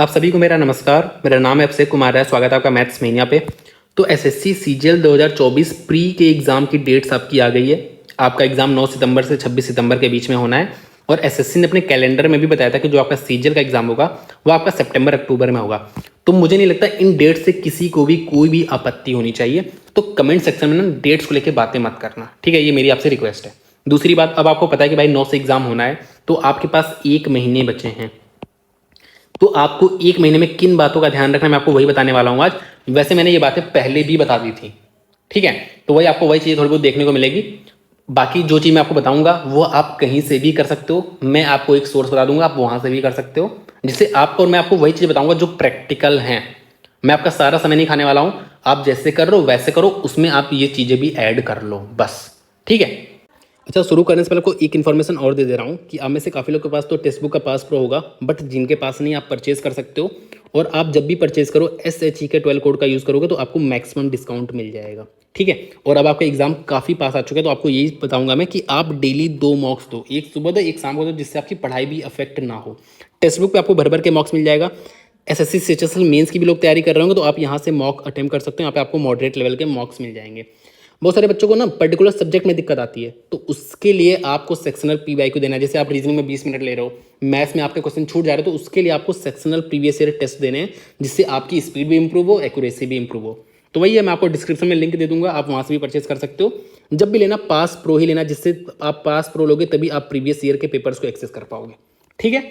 आप सभी को मेरा नमस्कार। मेरा नाम है अभिषेक कुमार है। स्वागत है आपका मैथ्स मेनिया पे। तो एसएससी सीजीएल 2024 प्री के एग्ज़ाम की डेट्स आपकी आ गई है। आपका एग्ज़ाम 9 सितंबर से 26 सितंबर के बीच में होना है और एसएससी ने अपने कैलेंडर में भी बताया था कि जो आपका सीजीएल का एग्ज़ाम होगा वो आपका सितंबर अक्टूबर में होगा। तो मुझे नहीं लगता इन डेट से किसी को भी कोई भी आपत्ति होनी चाहिए। तो कमेंट सेक्शन में ना डेट्स को लेकर बातें मत करना, ठीक है? ये मेरी आपसे रिक्वेस्ट है। दूसरी बात, अब आपको पता है कि भाई 9 से एग्ज़ाम होना है तो आपके पास 1 महीने बचे हैं। तो आपको 1 महीने में किन बातों का ध्यान रखना है मैं आपको वही बताने वाला हूँ आज। वैसे मैंने ये बातें पहले भी बता दी थी, ठीक है? तो वही आपको वही चीज़ थोड़ी बहुत देखने को मिलेगी। बाकी जो चीज़ मैं आपको बताऊंगा वो आप कहीं से भी कर सकते हो। मैं आपको एक सोर्स बता दूंगा, आप वहां से भी कर सकते हो, जिससे आपको, और मैं आपको वही चीज़ बताऊंगा जो प्रैक्टिकल हैं। मैं आपका सारा समय नहीं खाने वाला हूँ। आप जैसे कर रहे हो वैसे करो, उसमें आप ये चीज़ें भी ऐड कर लो बस, ठीक है? अच्छा, शुरू करने से पहले को एक इन्फॉर्मेशन और दे रहा हूँ कि आप में से काफ़ी लोग के पास तो टेक्स्ट बुक का पास प्रो होगा, बट जिनके पास नहीं आप परचेज कर सकते हो। और आप जब भी परचेज करो SHE के 12 कोड का यूज़ करोगे तो आपको मैक्सिमम डिस्काउंट मिल जाएगा, ठीक है? और अब आपका एग्जाम काफ़ी पास आ चुका है तो आपको यही बताऊंगा मैं कि आप डेली 2 मॉक्स दो, एक सुबह दो एक शाम को दो, जिससे आपकी पढ़ाई भी अफेक्ट ना हो। टेक्स्ट बुक पर आपको भर भर के मॉक्स मिल जाएगा। SSC CHSL मेंस की भी लोग तैयारी कर रहे होंगे तो आप यहाँ से मॉक अटेम्प्ट कर सकते हो। यहाँ पे आपको मॉडरेट लेवल के मॉक्स मिल जाएंगे। बहुत सारे बच्चों को ना पर्टिकुलर सब्जेक्ट में दिक्कत आती है तो उसके लिए आपको सेक्शनल PYQ देना है। जैसे आप रीजनिंग में 20 मिनट ले रहे हो, मैथ्स में आपके क्वेश्चन छूट जा रहे हो, तो उसके लिए आपको सेक्शनल प्रीवियस ईयर टेस्ट देने हैं, जिससे आपकी स्पीड भी इंप्रूव हो, एक्यूरेसी भी इंप्रूव हो। तो वही है, मैं आपको डिस्क्रिप्शन में लिंक दे दूंगा, आप वहाँ से भी परचेज कर सकते हो। जब भी लेना पास प्रो ही लेना, जिससे आप पास प्रो लोगे तभी आप प्रीवियस ईयर के पेपर्स को एक्सेस कर पाओगे, ठीक है?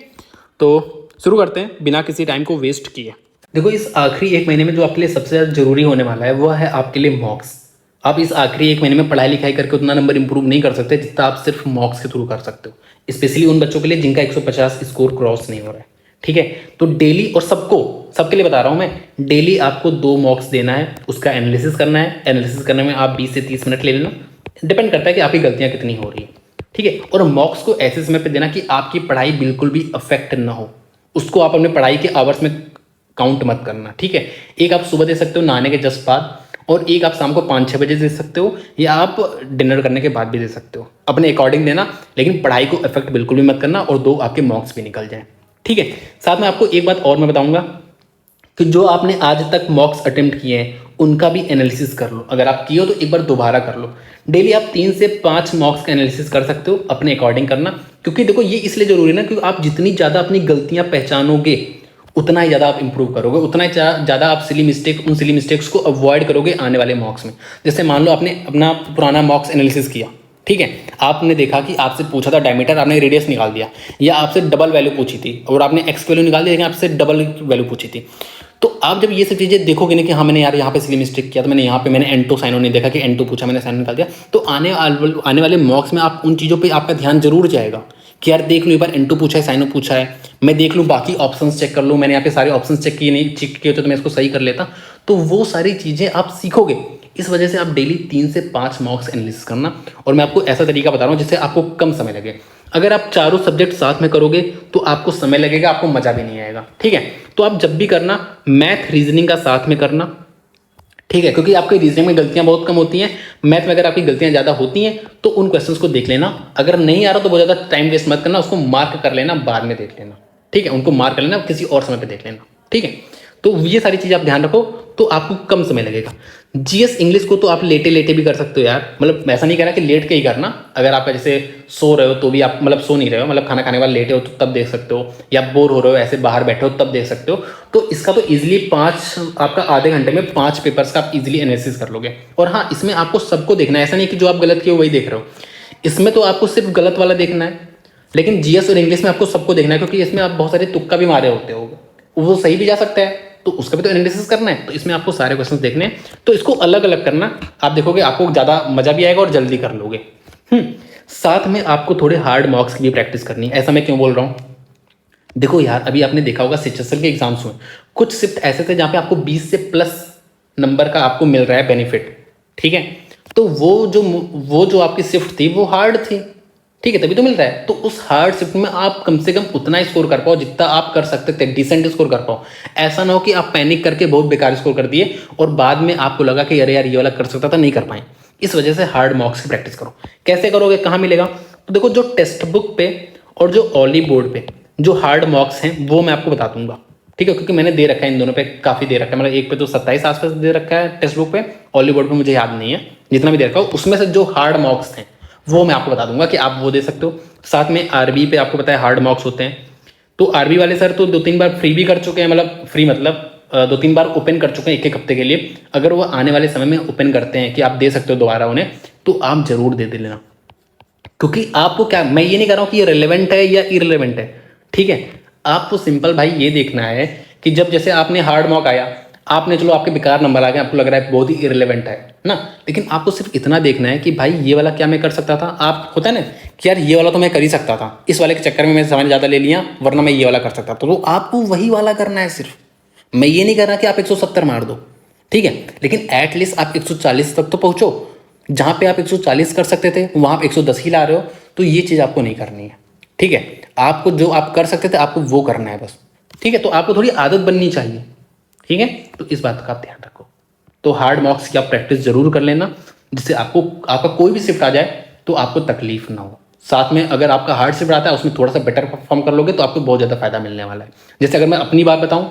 तो शुरू करते हैं बिना किसी टाइम को वेस्ट किए। देखो, इस आखिरी 1 महीने में जो आपके लिए सबसे ज़्यादा जरूरी होने वाला है वो है आपके लिए मॉक्स। आप इस आखिरी 1 महीने में पढ़ाई लिखाई करके उतना नंबर इंप्रूव नहीं कर सकते जितना आप सिर्फ मॉक्स के थ्रू कर सकते हो, स्पेशली उन बच्चों के लिए जिनका 150 स्कोर क्रॉस नहीं हो रहा है, ठीक है? तो डेली, और सबके लिए बता रहा हूँ मैं, डेली आपको 2 मॉक्स देना है, उसका एनालिसिस करना है। एनालिसिस करने में आप 20 से 30 मिनट ले लेना, डिपेंड करता है कि आपकी गलतियाँ कितनी हो रही है, ठीक है? और मॉक्स को ऐसे समय पर देना कि आपकी पढ़ाई बिल्कुल भी अफेक्ट ना हो। उसको आप अपने पढ़ाई के आवर्स में काउंट मत करना, ठीक है? एक आप सुबह दे सकते हो नहाने के जस्ट बाद, और एक आप शाम को 5-6 बजे दे सकते हो, या आप डिनर करने के बाद भी दे सकते हो। अपने अकॉर्डिंग देना, लेकिन पढ़ाई को इफेक्ट बिल्कुल भी मत करना, और 2 आपके मॉक्स भी निकल जाएं, ठीक है? साथ में आपको एक बात और मैं बताऊंगा कि जो आपने आज तक मॉक्स अटेम्प्ट किए हैं उनका भी एनालिसिस कर लो। अगर आप किए हो तो एक बार दोबारा कर लो। डेली आप 3 से 5 मॉक्स का एनालिसिस कर सकते हो, अपने अकॉर्डिंग करना। क्योंकि देखो, ये इसलिए जरूरी ना, क्योंकि आप जितनी ज़्यादा अपनी गलतियां पहचानोगे उतना ही ज़्यादा आप इंप्रूव करोगे, उतना ही ज़्यादा आप उन सिली मिस्टेक्स को अवॉइड करोगे आने वाले मॉक्स में। जैसे मान लो आपने अपना पुराना मॉक्स एनालिसिस किया, ठीक है? आपने देखा कि आपसे पूछा था डायमीटर, आपने रेडियस निकाल दिया, या आपसे डबल वैल्यू पूछी थी और आपने एक्स वैल्यू निकाल दी, लेकिन आपसे डबल वैल्यू पूछी थी। तो आप जब ये सब चीज़ें देखोगे ना कि हाँ मैंने यार यहाँ पे सिली मिस्टेक किया, तो मैंने यहाँ पे मैंने N2 साइनो नहीं देखा कि N2 पूछा, मैंने साइनो निकाल दिया, तो आने वाले मॉक्स में आप उन चीज़ों पे आपका ध्यान जरूर जाएगा कि यार देख लूँ एक बार N2 पूछा है, साइनो पूछा है, मैं देख लूँ बाकी ऑप्शंस चेक कर लूँ, मैंने यहाँ पे सारे ऑप्शंस चेक किए नहीं, चेक किए तो मैं इसको सही कर लेता। तो वो सारी चीज़ें आप सीखोगे। इस वजह से आप डेली 3 से 5 मॉक्स एनालिसिस करना, और मैं आपको ऐसा तरीका बता रहा हूँ जिससे आपको कम समय लगे। अगर आप चारों सब्जेक्ट साथ में करोगे तो आपको समय लगेगा, आपको मजा भी नहीं आएगा, ठीक है? तो आप जब भी करना, मैथ रीजनिंग का साथ में करना, ठीक है? क्योंकि आपकी रीजनिंग में गलतियां बहुत कम होती हैं। मैथ में अगर आपकी गलतियां ज़्यादा होती हैं तो उन क्वेश्चंस को देख लेना। अगर नहीं आ रहा तो बहुत ज़्यादा टाइम वेस्ट मत करना, उसको मार्क कर लेना, बाद में देख लेना, ठीक है? उनको मार्क कर लेना, किसी और समय पर देख लेना, ठीक है? तो ये सारी चीज़ आप ध्यान रखो तो आपको कम समय लगेगा। GS इंग्लिश को तो आप लेटे लेटे भी कर सकते हो यार, मतलब ऐसा नहीं कहना कि लेट के ही करना। अगर आप जैसे सो रहे हो तो भी आप, मतलब सो नहीं रहे हो, मतलब खाना खाने के बाद लेटे हो तो तब देख सकते हो, या बोर हो रहे हो ऐसे बाहर बैठे हो तब देख सकते हो। तो इसका तो इजीली 5, आपका आधे घंटे में 5 पेपर्स का आप इजीली एनालिसिस कर लोगे। और हाँ, इसमें आपको सबको देखना है, ऐसा नहीं कि जो आप गलत किए वही देख रहे हो। इसमें तो आपको सिर्फ गलत वाला देखना है, लेकिन GS और इंग्लिश में आपको सबको देखना है, क्योंकि इसमें आप बहुत सारे तुक्का भी मारे होते हो, वो सही भी जा सकता है, तो उसका भी तो एनालिसिस करना है। तो इसमें आपको सारे क्वेश्चंस देखने हैं, तो इसको अलग अलग करना। आप देखोगे आपको ज़्यादा मजा भी आएगा और जल्दी कर लोगे। साथ में आपको थोड़े हार्ड मॉक्स की भी प्रैक्टिस करनी है। ऐसा मैं क्यों बोल रहा हूँ? देखो यार, अभी आपने देखा होगा CHSL के एग्जाम्स में कुछ शिफ्ट ऐसे थे जहाँ पे आपको 20 से प्लस नंबर का आपको मिल रहा है बेनिफिट, ठीक है? तो वो जो आपकी शिफ्ट थी वो हार्ड थी, ठीक है? तभी तो मिल रहा है। तो उस हार्ड शिफ्ट में आप कम से कम उतना स्कोर कर पाओ जितना आप कर सकते थे, डिसेंट स्कोर कर पाओ। ऐसा ना हो कि आप पैनिक करके बहुत बेकार स्कोर कर दिए और बाद में आपको लगा कि अरे यार ये वाला कर सकता था, नहीं कर पाए। इस वजह से हार्ड मॉक्स की प्रैक्टिस करो। कैसे करोगे, कहाँ मिलेगा? तो देखो, जो टेक्स्ट बुक पे और जो ऑली बोर्ड पे जो हार्ड मॉक्स हैं वो मैं आपको बता दूंगा, ठीक है, क्योंकि मैंने दे रखा है इन दोनों पे, काफ़ी दे रखा है, मतलब एक पे तो 27 आसपास दे रखा है टेक्स्ट बुक पे, ऑली बोर्ड पे मुझे याद नहीं है, जितना भी दे रखा हो उसमें से जो हार्ड मार्क्स थे वो मैं आपको बता दूंगा कि आप वो दे सकते हो। साथ में आरबी पे आपको पता है हार्ड मार्क्स होते हैं, तो आरबी वाले सर तो 2-3 बार फ्री भी कर चुके हैं, मतलब फ्री मतलब 2-3 बार ओपन कर चुके हैं एक हफ्ते के लिए। अगर वो आने वाले समय में ओपन करते हैं कि आप दे सकते हो दोबारा उन्हें, तो आप जरूर दे लेना, क्योंकि आपको क्या, मैं ये नहीं कह रहा हूँ कि ये रिलेवेंट है या इरिलेवेंट है, ठीक है। आपको सिंपल भाई ये देखना है कि जब जैसे आपने हार्ड मॉक आया, आपने चलो आपके बेकार नंबर आ गए, आपको लग रहा है बहुत ही इरिलेवेंट है ना, लेकिन आपको सिर्फ इतना देखना है कि भाई ये वाला क्या मैं कर सकता था। आप होता है ना कि यार ये वाला तो मैं कर ही सकता था, इस वाले के चक्कर में मैं समय ज़्यादा ले लिया, वरना मैं ये वाला कर सकता था, तो आपको वही वाला करना है सिर्फ। मैं ये नहीं कर रहा कि आप 170 मार दो, ठीक है, लेकिन एटलीस्ट आप 140 तक तो पहुंचो। जहां पे आप 140 कर सकते थे वहां आप 110 ही ला रहे हो, तो ये चीज़ आपको नहीं करनी है, ठीक है। आपको जो आप कर सकते थे आपको वो करना है बस, ठीक है। तो आपको थोड़ी आदत बननी चाहिए, ठीक है, तो इस बात का आप ध्यान रखो। तो हार्ड मार्क्स की आप प्रैक्टिस जरूर कर लेना, जिससे आपको आपका कोई भी शिफ्ट आ जाए तो आपको तकलीफ ना हो। साथ में अगर आपका हार्ड शिफ्ट आता है उसमें थोड़ा सा बेटर परफॉर्म कर लोगे तो आपको बहुत ज़्यादा फायदा मिलने वाला है। जैसे अगर मैं अपनी बात बताऊं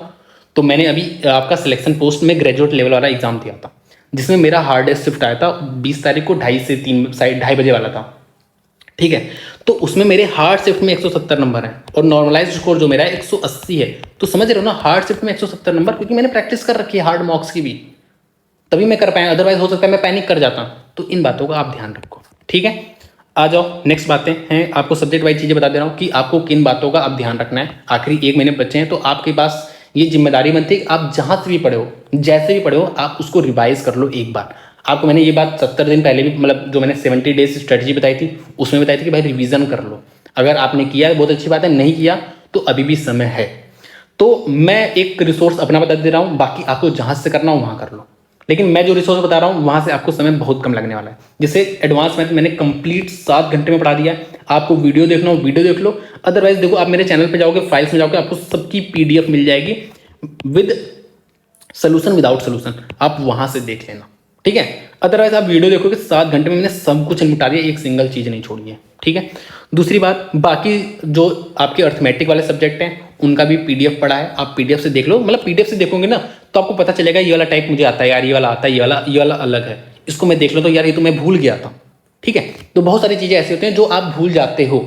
तो मैंने अभी आपका सिलेक्शन पोस्ट में ग्रेजुएट लेवल वाला एग्जाम दिया था, जिसमें मेरा हार्डेस्ट शिफ्ट आया था 20 तारीख को 2:30 से 3 2:30 बजे वाला था, ठीक है। तो उसमें मेरे हार्ड शिफ्ट में 170 नंबर है और नॉर्मलाइज स्कोर जो मेरा है 180 है। तो समझ रहे हो ना, हार्ड शिफ्ट में 170 नंबर, क्योंकि मैंने प्रैक्टिस कर रखी है हार्ड मॉक्स की भी, तभी मैं कर पाया, अदरवाइज हो सकता है मैं पैनिक कर जाता। तो इन बातों का आप ध्यान रखो, ठीक है। आ जाओ नेक्स्ट बातें हैं, आपको सब्जेक्ट वाइज चीज़ें बता दे रहा हूँ कि आपको किन बातों का आप ध्यान रखना है। आखिरी 1 महीने बच्चे हैं तो आपके पास ये जिम्मेदारी बनती है कि आप जहाँ से भी पढ़े हो, जैसे भी पढ़े हो, आप उसको रिवाइज कर लो एक बार। आपको मैंने ये बात 70 दिन पहले भी, मतलब जो मैंने 70 डेज स्ट्रेटजी बताई थी उसमें बताई थी कि भाई रिवीजन कर लो। अगर आपने किया बहुत अच्छी बात है, नहीं किया तो अभी भी समय है। तो मैं एक रिसोर्स अपना बता दे रहा हूँ, बाकी आपको जहाँ से करना हो वहाँ कर लो, लेकिन मैं जो रिसोर्स बता रहा हूँ वहाँ से आपको समय बहुत कम लगने वाला है। जैसे एडवांस मैथ मैंने कंप्लीट 7 घंटे में पढ़ा दिया है। आपको वीडियो देखना हो वीडियो देख लो, अदरवाइज देखो आप मेरे चैनल पे जाओगे, फाइल्स में जाओगे, आपको सबकी पीडीएफ मिल जाएगी विद सोल्यूशन विदाउट सोल्यूशन, आप वहां से देख लेना, ठीक है। अदरवाइज आप वीडियो देखोगे 7 घंटे में मैंने सब कुछ निपटा दिया, एक सिंगल चीज नहीं छोड़ी है, ठीक है। दूसरी बात, बाकी जो आपके अर्थमेटिक वाले सब्जेक्ट हैं उनका भी पीडीएफ पड़ा है, आप पीडीएफ से देख लो। मतलब पीडीएफ से देखोगे ना तो आपको पता चलेगा ये वाला टाइप मुझे आता है यार, ये वाला आता है, ये वाला अलग है, इसको मैं देख लो तो यार ये तो मैं भूल गया था, ठीक है। तो बहुत सारी चीजें ऐसी होती हैं जो आप भूल जाते हो,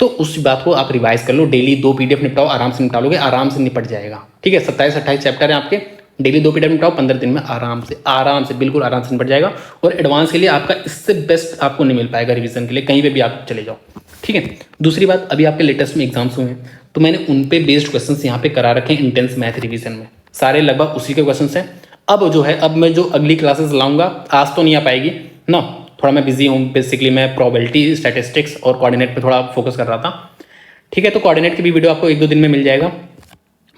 तो उस बात को आप रिवाइज कर लो। डेली 2 पीडीएफ निपटाओ, आराम से निपटा लोगे, आराम से निपट जाएगा, ठीक है। 27-28 चैप्टर है आपके, डेली 2 पीडीएफ निपटाओ, 15 दिन में आराम से बिल्कुल आराम से निपट जाएगा। और एडवांस के लिए आपका इससे बेस्ट आपको नहीं मिल पाएगा रिवीजन के लिए, कहीं पे भी आप चले जाओ, ठीक है। दूसरी बात, अभी आपके लेटेस्ट में एग्जाम्स हुए हैं तो मैंने उन पे बेस्ड क्वेश्चन यहाँ पे करा रखे हैं इंटेंस मैथ रिवीजन में, सारे लगभग उसी के क्वेश्चन हैं। अब जो है, अब मैं जो अगली क्लासेस लाऊंगा, आज तो नहीं आ पाएगी ना, थोड़ा मैं बिजी हूँ, बेसिकली मैं प्रोबेबिलिटी, स्टैटिस्टिक्स और कोऑर्डिनेट पे थोड़ा फोकस कर रहा था, ठीक है। तो कोऑर्डिनेट की भी वीडियो आपको 1-2 दिन में मिल जाएगा,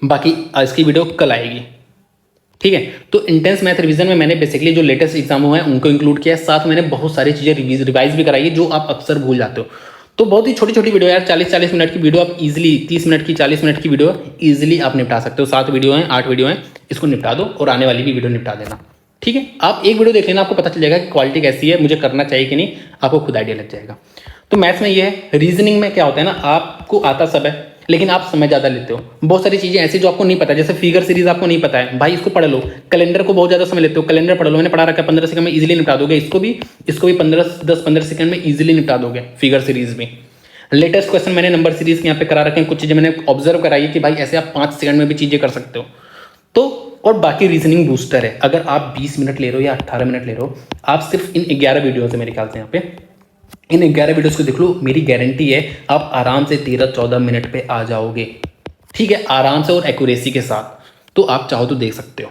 बाकी आज की वीडियो कल आएगी, ठीक है। तो इंटेंस मैथ रिवीजन में मैंने बेसिकली जो लेटेस्ट एग्जाम हुआ है उनको इंक्लूड किया है, साथ में मैंने बहुत सारी चीज़ें रिवाइज भी कराई है जो आप अक्सर भूल जाते हो। तो बहुत ही छोटी छोटी वीडियो यार, 40-40 मिनट की वीडियो आप इजीली, 30 मिनट की 40 मिनट की वीडियो इजीली आप निपटा सकते हो। 7 वीडियो हैं, 8 वीडियो हैं, इसको निपटा दो और आने वाली भी वीडियो निपटा देना, ठीक है। आप एक वीडियो देख लेना, आपको पता चल जाएगा कि क्वालिटी कैसी है, मुझे करना चाहिए कि नहीं, आपको खुद आइडिया लग जाएगा। तो मैथ्स में ये है। रीजनिंग में क्या होता है ना, आपको आता सब है लेकिन आप समय ज़्यादा लेते हो। बहुत सारी चीज़ें ऐसी जो आपको नहीं पता, जैसे फिगर सीरीज आपको नहीं पता है, भाई इसको पढ़ लो। कैलेंडर को बहुत ज़्यादा समय लेते हो, कैलेंडर पढ़ लो, मैंने पढ़ा रखा है, 15 सेकंड में इजीली निपटा दोगे। इसको भी 10-15 सेकंड में इजीली निपटा दोगे फिगर सीरीज में। लेटेस्ट क्वेश्चन मैंने नंबर सीरीज के यहाँ पे करा रखे हैं, कुछ चीज़ें मैंने ऑब्जर्व कराई है कि भाई ऐसे आप 5 सेकंड में भी चीज़ें कर सकते हो। तो और बाकी रीजनिंग बूस्टर है, अगर आप 20 मिनट ले रहे हो या 18 मिनट ले रहे हो, आप सिर्फ इन 11 वीडियो से मेरे ख्याल से यहाँ पे इन 11 वीडियोस को देख लो, मेरी गारंटी है आप आराम से 13-14 मिनट पे आ जाओगे, ठीक है, आराम से और एक्यूरेसी के साथ। तो आप चाहो तो देख सकते हो,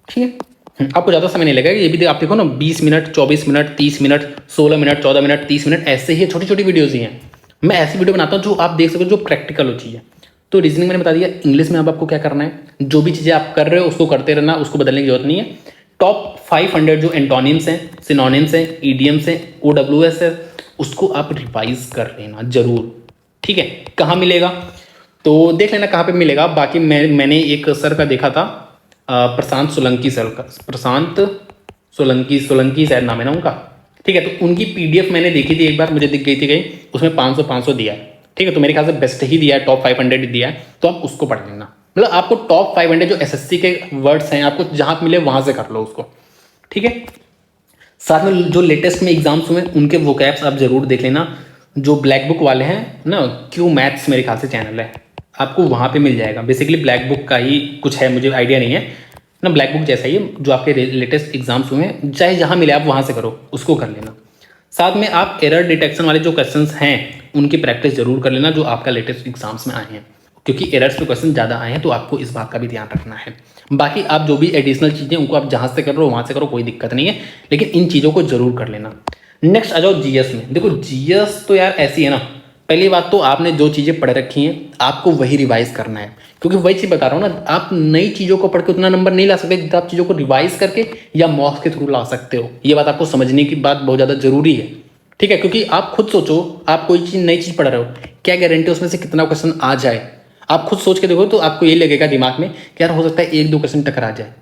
ठीक है। आपको ज़्यादा समय नहीं लगेगा, ये भी आप देखो ना, 20 minute, 24 minute, 30 minute, 16 minute, 14 minute, 30 minute, ऐसे ही छोटी छोटी वीडियोज़ ही हैं। मैं ऐसी वीडियो बनाता हूँ जो आप देख सको, जो प्रैक्टिकल हो चीज़ है। तो रीजनिंग मैंने बता दिया। इंग्लिश में अब आपको क्या करना है, जो भी चीज़ें आप कर रहे हो उसको करते रहना, उसको बदलने की जरूरत नहीं है। टॉप 500 जो एंटोनिम्स हैं, सिनोनिम्स हैं, ईडियम्स हैं, OWS है, उसको आप रिवाइज कर लेना जरूर, ठीक है। कहाँ मिलेगा तो देख लेना कहाँ पे मिलेगा। बाकी मैंने एक सर का देखा था, प्रशांत सोलंकी सर का, प्रशांत सोलंकी शायद नाम है ना उनका, ठीक है। तो उनकी पीडीएफ मैंने देखी थी एक बार, मुझे दिख गई थी उसमें 500 दिया है, ठीक है। तो मेरे ख्याल से बेस्ट ही दिया है, टॉप 500 दिया है, तो आप उसको पढ़ लेना, मतलब आपको टॉप 500 जो एसएससी के वर्ड्स हैं आपको जहां मिले वहां से कर लो उसको, ठीक है। साथ में जो लेटेस्ट में एग्जाम्स हुए उनके वोकैब्स आप जरूर देख लेना। जो ब्लैक बुक वाले हैं ना, क्यू मैथ्स मेरे ख्याल से चैनल है, आपको वहाँ पे मिल जाएगा। बेसिकली ब्लैक बुक का ही कुछ है, मुझे आइडिया नहीं है ना, ब्लैक बुक जैसा ही है। जो आपके लेटेस्ट एग्जाम्स हुए हैं चाहे जहाँ मिले आप वहाँ से करो, उसको कर लेना। साथ में आप एरर डिटेक्शन वाले जो क्वेश्चंस हैं उनकी प्रैक्टिस जरूर कर लेना जो आपका लेटेस्ट एग्जाम्स में आए हैं, क्योंकि एरर्स के क्वेश्चन ज़्यादा आए हैं तो आपको इस बात का भी ध्यान रखना है। बाकी आप जो भी एडिशनल चीज़ें उनको आप जहाँ से कर रहे हो वहाँ से करो, कोई दिक्कत नहीं है, लेकिन इन चीज़ों को जरूर कर लेना। नेक्स्ट आ जाओ जीएस में। देखो जीएस तो यार ऐसी है ना, पहली बात तो आपने जो चीज़ें पढ़ रखी हैं आपको वही रिवाइज करना है, क्योंकि वही चीज़ बता रहा हूँ ना, आप नई चीज़ों को पढ़ के उतना नंबर नहीं ला सकते जितना आप चीज़ों को रिवाइज करके या मॉक्स के थ्रू ला सकते हो। ये बात आपको समझने की बात बहुत ज़्यादा जरूरी है, ठीक है। क्योंकि आप खुद सोचो, आप कोई चीज़ नई चीज़ पढ़ रहे हो, क्या गारंटी उसमें से कितना क्वेश्चन आ जाए। आप खुद सोच के देखो तो आपको ये लगेगा दिमाग में कि यार हो सकता है 1-2 क्वेश्चन टकरा जाए,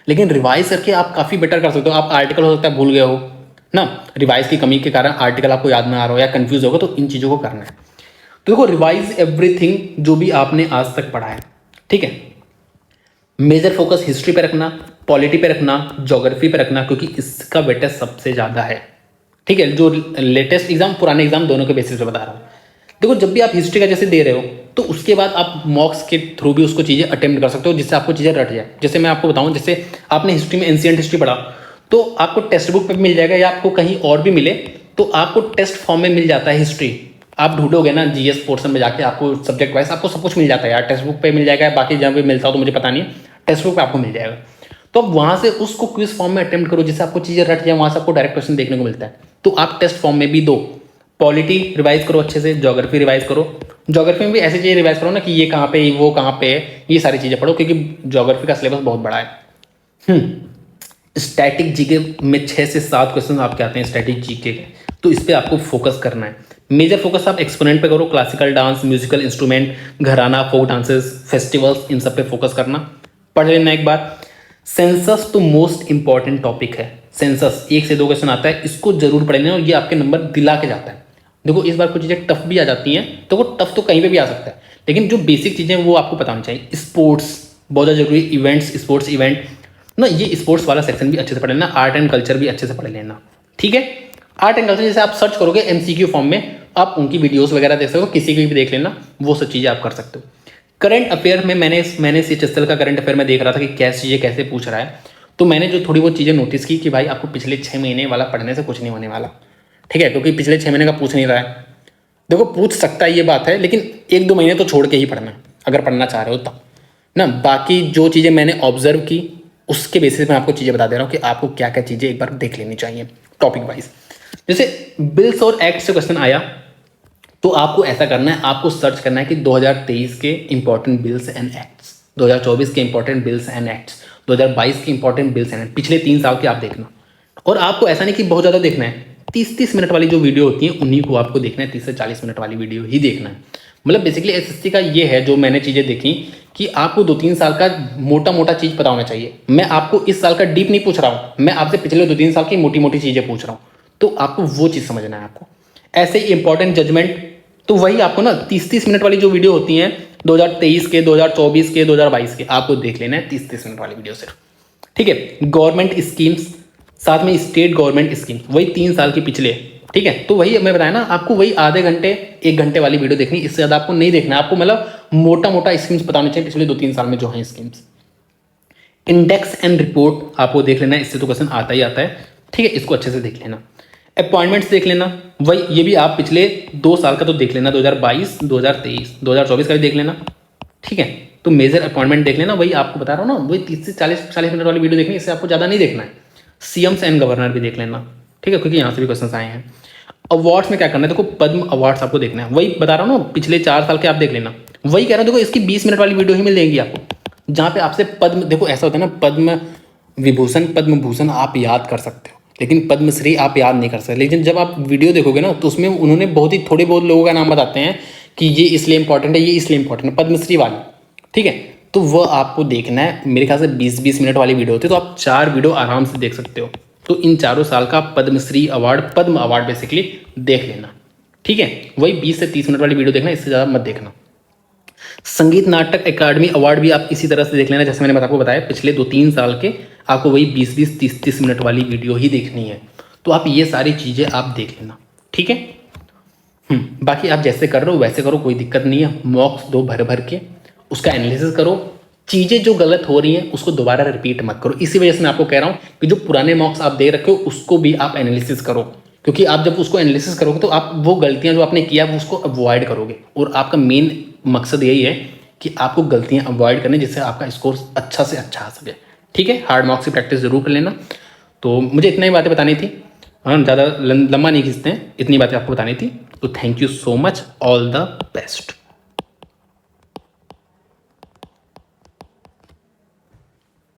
लेकिन रिवाइज करके आप काफ़ी बेटर कर सकते हो। आप आर्टिकल हो सकता है भूल गए हो ना, रिवाइज की कमी के कारण आर्टिकल आपको याद ना आ रहा हो या कंफ्यूज होगा, तो इन चीज़ों को करना है। तो देखो रिवाइज एवरीथिंग जो भी आपने आज तक पढ़ा है, ठीक है। मेजर फोकस हिस्ट्री पे रखना, पॉलिटी पे रखना, ज्योग्राफी पे रखना, क्योंकि इसका वेटेज सबसे ज़्यादा है, ठीक है। जो लेटेस्ट एग्जाम पुराने एग्जाम दोनों के बेसिस पे बता रहा हूँ। देखो जब भी आप हिस्ट्री का जैसे दे रहे हो तो उसके बाद आप मॉक्स के थ्रू भी उसको चीज़ें अटेम्प्ट कर सकते हो जिससे आपको चीज़ें रट जाए। जैसे मैं आपको बताऊं, जैसे आपने हिस्ट्री में एंशिएंट हिस्ट्री पढ़ा तो आपको टेक्स्ट बुक पे मिल जाएगा या आपको कहीं और भी मिले तो आपको टेस्ट फॉर्म में मिल जाता है हिस्ट्री। आप ढूंढोगे ना जीएस पोर्शन में जाके, आपको सब्जेक्ट वाइज आपको सब कुछ मिल जाता है यार, टेक्स्ट बुक पे मिल जाएगा, बाकी जहाँ पे मिलता हो तो मुझे पता नहीं, टेक्स्ट बुक पे आपको मिल जाएगा। तो आप वहाँ से उसको क्विज फॉर्म में अटेम्प्ट करो जिससे आपको चीज़ें रट जाए, वहाँ से आपको डायरेक्ट क्वेश्चन देखने को मिलता है। तो आप टेस्ट फॉर्म में भी दो, पॉलिटी रिवाइज करो अच्छे से, ज्योग्राफी रिवाइज करो। ज्योग्राफी में भी ऐसी चीज़ें रिवाइज करो ना कि ये कहाँ पे वो कहाँ पे है, ये सारी चीज़ें पढ़ो, क्योंकि ज्योग्राफी का सिलेबस बहुत बड़ा है। स्टैटिक जीके में 6 से 7 क्वेश्चन आपके आते हैं स्टैटिक जीके के, तो इस पर आपको फोकस करना है। मेजर फोकस आप एक्सपोनेंट पे करो, क्लासिकल डांस, म्यूजिकल इंस्ट्रूमेंट, घराना, फोक डांसेस, फेस्टिवल्स, इन सब पे फोकस करना, पढ़ लेना एक बार। सेंसस तो मोस्ट इंपॉर्टेंट टॉपिक है, सेंसस 1 से 2 क्वेश्चन आता है, इसको जरूर पढ़ लेना और ये आपके नंबर दिला के जाता है। देखो इस बार कुछ चीज़ें टफ भी आ जाती हैं, तो वो टफ तो कहीं पे भी आ सकता है, लेकिन जो बेसिक चीज़ें वो आपको पता होनी चाहिए। स्पोर्ट्स बहुत ज़्यादा जरूरी, इवेंट्स, स्पोर्ट्स इवेंट ना, ये स्पोर्ट्स वाला सेक्शन भी अच्छे से पढ़ लेना। आर्ट एंड कल्चर भी अच्छे से पढ़ लेना, ठीक है। आर्ट एंड कल्चर जैसे आप सर्च करोगे एमसीक्यू फॉर्म में, आप उनकी वीडियोस वगैरह देख सकते हो, किसी की भी देख लेना, वो सब चीज़ें आप कर सकते हो। करंट अफेयर में मैंने CHSL का करंट अफेयर में देख रहा था कि कैसे चीज़ें कैसे पूछ रहा है, तो मैंने जो थोड़ी बहुत चीज़ें नोटिस की कि भाई आपको पिछले 6 महीने वाला पढ़ने से कुछ नहीं होने वाला, ठीक है, क्योंकि पिछले 6 महीने का पूछ नहीं रहा है। देखो पूछ सकता है ये बात है, लेकिन 1-2 महीने तो छोड़ के ही पढ़ना अगर पढ़ना चाह रहे हो तब ना। बाकी जो चीज़ें मैंने ऑब्जर्व की उसके बेसिस में आपको चीज़ें बता दे रहा हूँ कि आपको क्या क्या चीज़ें एक बार देख लेनी चाहिए टॉपिक वाइज। जैसे बिल्स और एक्ट से क्वेश्चन आया तो आपको ऐसा करना है, आपको सर्च करना है कि 2023 के इंपॉर्टेंट बिल्स एंड एक्ट्स, 2024 के इंपॉर्टेंट बिल्स एंड एक्ट्स, 2022 के इंपॉर्टेंट बिल्स एंड एक्ट्स, पिछले 3 साल के आप देखना। और आपको ऐसा नहीं कि बहुत ज़्यादा देखना है, 30-30 मिनट वाली जो वीडियो होती है उन्हीं को आपको देखना है, 30 से 40 मिनट वाली वीडियो ही देखना है। मतलब बेसिकली एसएससी का ये है, जो मैंने चीज़ें देखी कि आपको 2-3 साल का मोटा मोटा चीज़ पता होना चाहिए। मैं आपको इस साल का डीप नहीं पूछ रहा हूँ, मैं आपसे पिछले 2-3 साल की मोटी मोटी चीज़ें पूछ रहा हूँ, तो आपको वो चीज़ समझना है आपको। ऐसे ही इंपॉर्टेंट जजमेंट, तो वही आपको ना 30-30 मिनट वाली जो वीडियो होती हैं 2023 के, 2024 के, 2022 के, आपको देख लेना है 30-30 मिनट वाली वीडियो सिर्फ, ठीक है। गवर्नमेंट स्कीम्स, साथ में स्टेट गवर्नमेंट स्कीम्स, वही 3 साल की पिछले, ठीक है। तो वही मैं बताया ना, आपको वही आधे घंटे 1 घंटे वाली वीडियो देखनी, इससे ज़्यादा आपको नहीं देखना है। आपको मतलब मोटा मोटा स्कीम्स पता होनी चाहिए पिछले 2-3 साल में जो हैं स्कीम्स। इंडेक्स एंड रिपोर्ट आपको देख लेना है, इससे तो क्वेश्चन आता ही आता है, ठीक है, इसको अच्छे से देख लेना। अपॉइंटमेंट्स देख लेना, वही ये भी आप पिछले 2 साल का तो देख लेना, 2022, 2023, 2024 का भी देख लेना, ठीक है। तो मेजर अपॉइंटमेंट देख लेना, वही आपको बता रहा हूँ ना, वही 30 से 40 मिनट वाली वीडियो देखनी, इससे आपको ज़्यादा नहीं देखना है। सीएम्स एंड गवर्नर भी देख लेना, ठीक है, क्योंकि यहाँ से भी क्वेश्चन आए हैं। अवार्ड्स में क्या करना है, देखो पद्म अवार्ड्स आपको देखना है, वही बता रहा हूँ ना, पिछले 4 साल के आप देख लेना। वही कह रहा हूँ, देखो इसकी 20 मिनट वाली वीडियो ही मिल जाएगी आपको, जहाँ पे आपसे पद्म, देखो ऐसा होता है ना, पद्म विभूषण, पद्म भूषण आप याद कर सकते हो, लेकिन पद्मश्री आप याद नहीं कर सकते। लेकिन जब आप वीडियो देखोगे ना, तो उसमें उन्होंने बहुत ही थोड़े बहुत लोगों का नाम बताते हैं कि ये इसलिए इंपॉर्टेंट है, ये इसलिए इंपॉर्टेंट है, पद्मश्री वाली, ठीक है। तो वह आपको देखना है, मेरे ख्याल से 20-20 मिनट वाली वीडियो होती है, तो आप 4 वीडियो आराम से देख सकते हो। तो इन 4 साल का पद्मश्री अवार्ड, पद्म अवार्ड बेसिकली देख लेना, ठीक है। वही 20 से 30 मिनट वाली वीडियो देखना, इससे ज़्यादा मत देखना। संगीत नाटक अकादमी अवार्ड भी आप इसी तरह से देख लेना, जैसे मैंने आपको बताया पिछले 2-3 साल के आपको वही 20-20 30-30 मिनट वाली वीडियो ही देखनी है। तो आप ये सारी चीज़ें आप देख लेना, ठीक है। बाकी आप जैसे कर रहे हो वैसे करो, कोई दिक्कत नहीं है। मॉक्स दो भर भर के, उसका एनालिसिस करो, चीज़ें जो गलत हो रही हैं उसको दोबारा रिपीट मत करो। इसी वजह से मैं आपको कह रहा हूँ कि जो पुराने मॉक्स आप दे रखे हो उसको भी आप एनालिसिस करो, क्योंकि आप जब उसको एनालिसिस करोगे तो आप वो गलतियां जो आपने किया वो उसको अवॉइड करोगे। और आपका मेन मकसद यही है कि आपको गलतियां अवॉइड करने, जिससे आपका स्कोर अच्छा से अच्छा आ सके, ठीक है। हार्ड मॉक्स की प्रैक्टिस जरूर कर लेना। तो मुझे इतना ही बातें बतानी थी, हाँ, ज़्यादा लंबा नहीं खींचते हैं, इतनी बातें आपको बतानी थी। तो thank you so much, all the best.